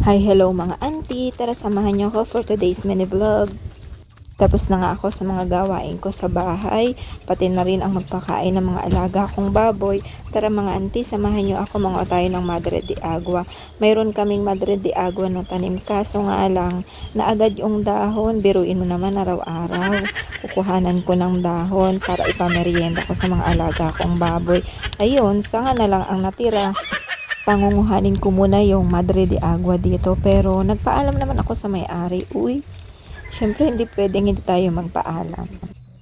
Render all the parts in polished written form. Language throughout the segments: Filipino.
Hi, hello mga auntie. Tara samahan niyo ako for today's mini vlog. Tapos na nga ako sa mga gawain ko sa bahay, pati na rin ang magpakain ng mga alaga kong baboy. Tara mga auntie, samahan niyo ako mga tayo ng Madre de Agua. Mayroon kaming Madre de Agua na tanim, kaso nga lang, naagad yung dahon. Biruin mo naman araw-araw. Kukuhanan ko ng dahon para ipamerienda ko sa mga alaga kong baboy. Ayun, sanga na lang ang natira. Pangunguhanin ko muna yung Madre de Agua dito, pero nagpaalam naman ako sa may-ari. Uy, syempre hindi pwedeng hindi tayo magpaalam.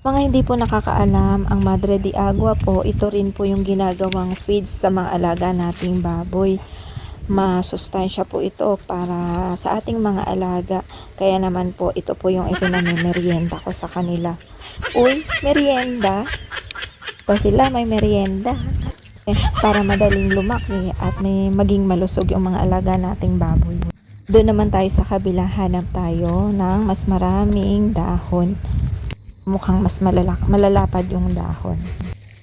Mga hindi po nakakaalam, ang Madre de Agua po, ito rin po yung ginagawang feeds sa mga alaga nating baboy. Masustansya po ito para sa ating mga alaga. Kaya naman po, ito po yung ipinamimerienda ko sa kanila. Uy, merienda? O sila may merienda. Para madaling lumaki at may maging malusog yung mga alaga nating baboy. Doon naman tayo sa kabila, hanap tayo ng mas maraming dahon. Mukhang mas malalapad yung dahon.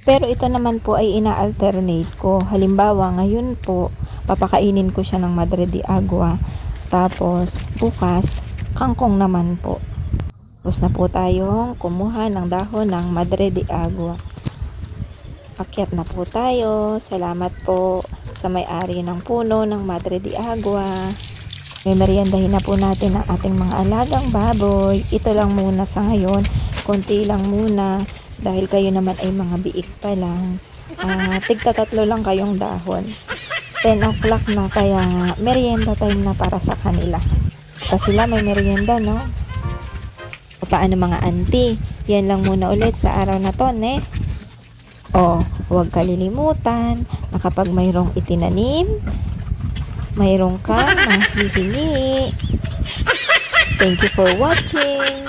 Pero ito naman po ay ina-alternate ko. Halimbawa, ngayon po, papakainin ko siya ng Madre de Agua. Tapos, bukas, kangkong naman po. Tapos na po tayong kumuha ng dahon ng Madre de Agua. Akyat na po tayo. Salamat po sa may-ari ng puno ng Madre de Agua. May meriendahin na po natin ang ating mga alagang baboy. Ito lang muna sa ngayon. Konti lang muna. Dahil kayo naman ay mga biik pa lang. Tigta-tatlo lang kayong dahon. 10 o'clock na, kaya merienda time na para sa kanila. Kasi sila may merienda, no? O paano mga auntie? Yan lang muna ulit sa araw na to, ne? O, huwag kalilimutan na kapag mayroong itinanim, mayroong kang mahihingi. Thank you for watching.